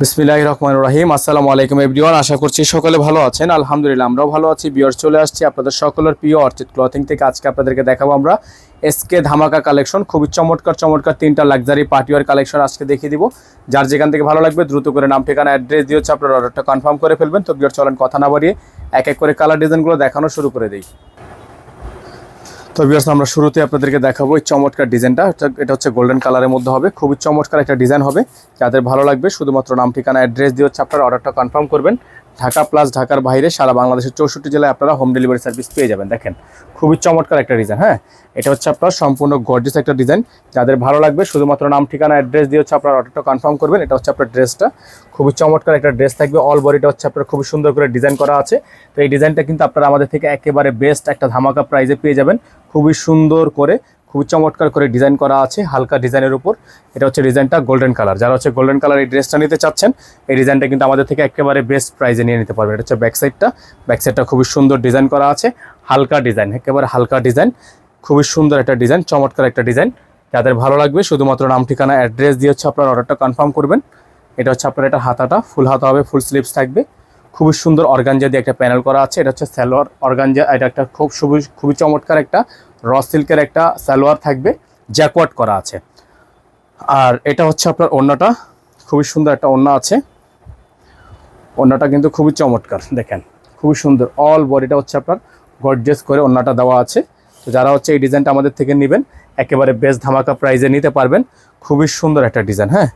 বিসমিল্লাহির রহমানির রহিম। আসসালামু আলাইকুম এভরিওয়ান, আশা করছি সকলে ভালো আছেন। আলহামদুলিল্লাহ আমরাও ভালো আছি। ভিউয়ার্স, চলে আসছি আপনাদের সকলের প্রিয় অর্চিড ক্লথিং থেকে। আজকে আপনাদেরকে দেখাবো আমরা এসকে ধামাকা কালেকশন। খুবই চমৎকার চমৎকার তিনটা লাক্সারি পার্টিওয়ার কালেকশন আজকে দেখিয়ে দিব। যার যেখান থেকে ভালো লাগবে দ্রুত করে নাম ঠিকানা অ্যাড্রেস দিয়ে হচ্ছে আপনার অর্ডারটা কনফার্ম করে ফেলবেন। তো ভিউয়ার্স, চলেন কথা না বাড়িয়ে এক এক করে কালার ডিজাইনগুলো দেখানো শুরু করে দিই। তো ভিউয়ার্স, আমরা শুরুতে আপনাদেরকে দেখাবো এই চমৎকার ডিজাইনটা। এটা হচ্ছে গোল্ডেন কালারের মধ্যে হবে। খুবই চমৎকার একটা ডিজাইন হবে। যাদের ভালো লাগবে শুধুমাত্র নাম ঠিকানা অ্যাড্রেস দিয়ে হচ্ছে আপনারা অর্ডারটা কনফার্ম করবেন। ঢাকা প্লাস ঢাকার বাইরে সারা বাংলাদেশের 64 জেলায় আপনারা হোম ডেলিভারি সার্ভিস পেয়ে যাবেন। দেখেন খুবই চমৎকার একটা ডিজাইন। হ্যাঁ, এটা হচ্ছে আপনার সম্পূর্ণ গর্জিয়াস একটা ডিজাইন। যাদের ভালো লাগবে শুধুমাত্র নাম ঠিকানা অ্যাড্রেস দিয়ে হচ্ছে আপনার অর্ডারটা কনফার্ম করবেন। এটা হচ্ছে আপনার ড্রেসটা। খুবই চমৎকার একটা ড্রেস থাকবে। অল বডিটা হচ্ছে আপনার খুবই সুন্দর করে ডিজাইন করা আছে। তো এই ডিজাইনটা কিন্তু আপনারা আমাদের থেকে একেবারে বেস্ট একটা ধামাকা প্রাইজে পেয়ে যাবেন। খুবই সুন্দর করে, খুবই চমৎকার করে ডিজাইন করা আছে হালকা ডিজাইনের উপর। এটা হচ্ছে ডিজাইনটা গোল্ডেন কালার। যারা হচ্ছে গোল্ডেন কালার এই ড্রেসটা নিতে চাচ্ছেন, এই ডিজাইনটা কিন্তু আমাদের থেকে একেবারে বেস্ট প্রাইজে নিয়ে নিতে পারবেন। এটা হচ্ছে ব্যাক সাইডটা খুবই সুন্দর ডিজাইন করা আছে। হালকা ডিজাইন, একেবারে হালকা ডিজাইন, খুবই সুন্দর একটা ডিজাইন, চমৎকার একটা ডিজাইন। যাদের ভালো লাগবে শুধুমাত্র নাম ঠিকানা অ্যাড্রেস দিয়ে হচ্ছে আপনার অর্ডারটা কনফার্ম করবেন। এটা হচ্ছে আপনার এটা হাতাটা ফুল হাতা হবে, ফুল স্লিভস থাকবে। খুবই সুন্দর অর্গানজা দিয়ে একটা প্যানেল করা আছে। এটা হচ্ছে সালোয়ার অর্গানজা। এটা একটা খুবই চমৎকার একটা র সিল্কের একটা সালোয়ার থাকবে, জ্যাকওয়ার্ড করা আছে। আর এটা হচ্ছে আপনার ওড়নাটা, খুবই সুন্দর একটা ওড়না আছে। ওড়নাটা কিন্তু খুবই চমৎকার, দেখেন খুবই সুন্দর। অল বডিটা হচ্ছে আপনার গর্জিয়াস করে ওড়নাটা দেওয়া আছে। তো যারা হচ্ছে এই ডিজাইনটা আমাদের থেকে নেবেন একেবারে বেস্ট ধামাকা প্রাইজে নিতে পারবেন। খুবই সুন্দর একটা ডিজাইন। হ্যাঁ,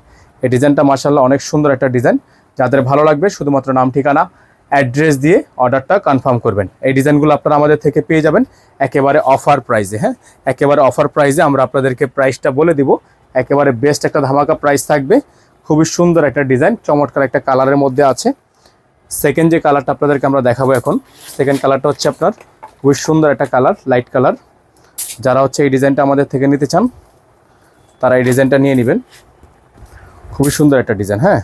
এই ডিজাইনটা মাশাআল্লাহ অনেক সুন্দর একটা ডিজাইন। যাদের ভালো লাগবে শুধুমাত্র নাম ঠিকানা অ্যাড্রেস দিয়ে অর্ডারটা কনফার্ম করবেন। এই ডিজাইনগুলো আপনারা আমাদের থেকে পেয়ে যাবেন একেবারে অফার প্রাইসে। হ্যাঁ, একেবারে অফার প্রাইসে আমরা আপনাদেরকে প্রাইসটা বলে দিব। একেবারে বেস্ট একটা ধামাকা প্রাইস থাকবে। খুবই সুন্দর একটা ডিজাইন, চমৎকার একটা কালারের মধ্যে আছে। সেকেন্ড যে কালারটা আপনাদেরকে আমরা দেখাবো এখন, সেকেন্ড কালারটা হচ্ছে আপনার খুবই সুন্দর একটা কালার, লাইট কালার। যারা হচ্ছে এই ডিজাইনটা আমাদের থেকে নিতে চান তারা এই ডিজাইনটা নিয়ে নেবেন। খুবই সুন্দর একটা ডিজাইন। হ্যাঁ,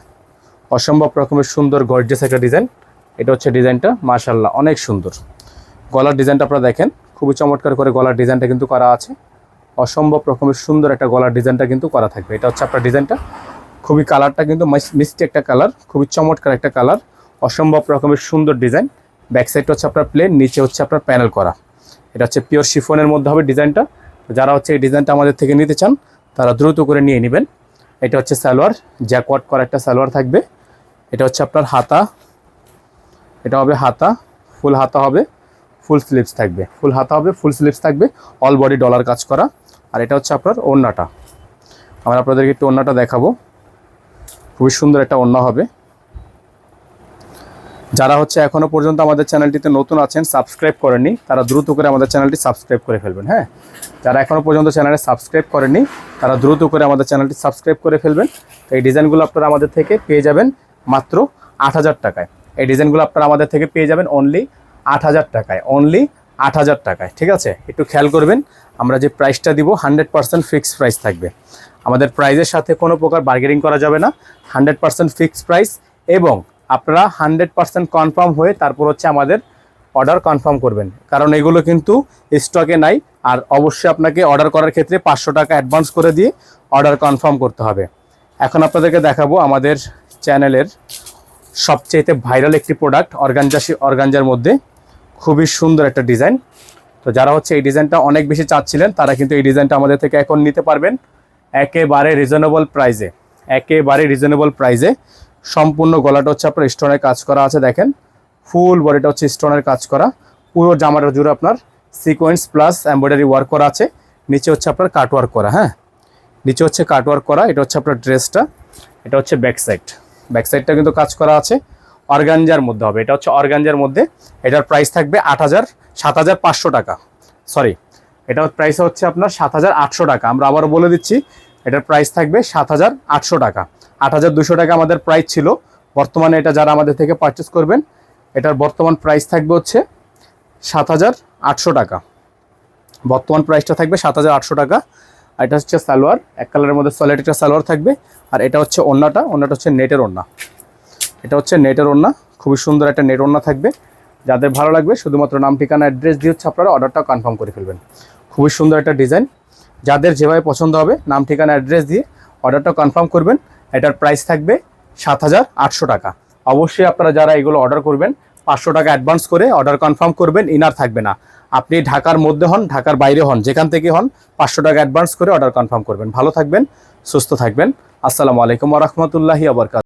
অসম্ভব রকমের সুন্দর গর্জিয়াস একটা ডিজাইন। এটা হচ্ছে ডিজাইনটা, মাশাআল্লাহ অনেক সুন্দর। গলার ডিজাইনটা আপনারা দেখেন, খুবই চমৎকার করে গলার ডিজাইনটা কিন্তু করা আছে। অসম্ভব রকমের সুন্দর একটা গলার ডিজাইনটা কিন্তু করা থাকবে। এটা হচ্ছে আপনার ডিজাইনটা। খুবই কালারটা কিন্তু মিষ্টি একটা কালার, খুবই চমৎকার একটা কালার, অসম্ভব রকমের সুন্দর ডিজাইন। ব্যাক সাইডটা হচ্ছে আপনার প্লেন, নিচে হচ্ছে আপনার প্যানেল করা। এটা হচ্ছে পিওর শিফনের মধ্যে হবে ডিজাইনটা। যারা হচ্ছে এই ডিজাইনটা আমাদের থেকে নিতে চান তারা দ্রুত করে নিয়ে নেবেন। এটা হচ্ছে সালোয়ার, জ্যাকওয়ার্ড করা একটা সালোয়ার থাকবে। এটা হচ্ছে আপনার হাতা, এটা হবে হাতা, ফুল হাতা হবে, ফুল স্লিভস থাকবে, ফুল হাতা হবে, ফুল স্লিভস থাকবে, অল বডি ডলার কাজ করা। আর এটা হচ্ছে আপনার ওড়নাটা। আমরা আপনাদেরকে একটু ওড়নাটা দেখাবো। খুবই সুন্দর একটা ওড়না হবে। যারা হচ্ছে এখনও পর্যন্ত আমাদের চ্যানেলটিতে নতুন আছেন, সাবস্ক্রাইব করেননি, তারা দ্রুত করে আমাদের চ্যানেলটি সাবস্ক্রাইব করে ফেলবেন। হ্যাঁ, যারা এখনও পর্যন্ত চ্যানেলে সাবস্ক্রাইব করেননি তারা দ্রুত করে আমাদের চ্যানেলটি সাবস্ক্রাইব করে ফেলবেন। এই ডিজাইনগুলো আপনারা আমাদের থেকে পেয়ে যাবেন মাত্র 8,000 টাকায়। এই ডিজাইনগুলো আপনারা আমাদের থেকে পেয়ে যাবেন অনলি 8,000 টাকায়, অনলি 8,000 টাকায়। ঠিক আছে, একটু খেয়াল করবেন। আমরা যে প্রাইসটা দিব 100% ফিক্সড প্রাইস থাকবে। আমাদের প্রাইসের সাথে কোনো প্রকার বার্গেনিং করা যাবে না। 100% ফিক্সড প্রাইস, এবং আপনারা 100% কনফার্ম হয়ে তারপর হচ্ছে আমাদের অর্ডার কনফার্ম করবেন, কারণ এগুলো কিন্তু স্টকে নাই। আর অবশ্যই আপনাকে অর্ডার করার ক্ষেত্রে 500 টাকা অ্যাডভান্স করে দিয়ে অর্ডার কনফার্ম করতে হবে। এখন আপনাদেরকে দেখাবো আমাদের চ্যানেলের সবচেয়ে ভাইরাল একটি প্রোডাক্ট, অর্গানজার মধ্যে খুবই সুন্দর একটা ডিজাইন। তো যারা হচ্ছে এই ডিজাইনটা অনেক বেশি চাচ্ছিলেন তারা কিন্তু এই ডিজাইনটা আমাদের থেকে এখন নিতে পারবেন একেবারে রিজনেবল প্রাইসে। একেবারে রিজনেবল প্রাইসে। সম্পূর্ণ গলাটা হচ্ছে আপনার স্টোনের কাজ করা আছে। দেখেন ফুল বডিটা হচ্ছে স্টোনের কাজ করা। পুরো জামাটা জুড়ে আপনার সিকোয়েন্স প্লাস এমব্রয়ডারি ওয়ার্ক করা আছে। নিচে হচ্ছে আপনার কাট ওয়ার্ক করা। হ্যাঁ, নিচে হচ্ছে কাট ওয়ার্ক করা। এটা হচ্ছে আপনার ড্রেসটা। এটা হচ্ছে ব্যাক সাইডটা কিন্তু কাজ করা আছে। অর্গানজার মধ্যে হবে। এটা হচ্ছে অর্গানজার মধ্যে। এটার প্রাইস থাকবে 7,500 টাকা। সরি, এটার প্রাইস হচ্ছে আপনার 7,800 টাকা। আমরা আবারও বলে দিচ্ছি, এটার প্রাইস থাকবে 7,800 টাকা। 8,200 টাকা আমাদের প্রাইস ছিল। বর্তমানে এটা যারা আমাদের থেকে পারচেস করবেন এটার বর্তমান প্রাইস থাকবে হচ্ছে 7,800 টাকা। বর্তমান প্রাইসটা থাকবে 7,800 টাকা। আর এটা হচ্ছে সালোয়ার, এক কালারের মধ্যে সলিড একটা সালোয়ার থাকবে। আর এটা হচ্ছে ওড়নাটা হচ্ছে নেটের ওড়না। এটা হচ্ছে নেটের ওড়না, খুবই সুন্দর একটা নেট ওড়না থাকবে। যাদের ভালো লাগবে শুধুমাত্র নাম ঠিকানা অ্যাড্রেস দিয়ে হচ্ছে আপনারা অর্ডারটা কনফার্ম করে ফেলবেন। খুবই সুন্দর একটা ডিজাইন। যাদের যেভাবে পছন্দ হবে নাম ঠিকানা অ্যাড্রেস দিয়ে অর্ডারটা কনফার্ম করবেন। এটার প্রাইস থাকবে 7,800 টাকা। অবশ্যই আপনারা যারা এগুলো অর্ডার করবেন 500 টাকা অ্যাডভান্স করে অর্ডার কনফার্ম করবেন, ইনার থাকবে না। আপনি ঢাকার মধ্যে হন, ঢাকার বাইরে হন, যেখান থেকে হন 500 টাকা অ্যাডভান্স করে অর্ডার কনফার্ম করবেন। ভালো থাকবেন, সুস্থ থাকবেন। আসসালামু আলাইকুম ওয়া রাহমাতুল্লাহি ওয়া বারাকাতুহু।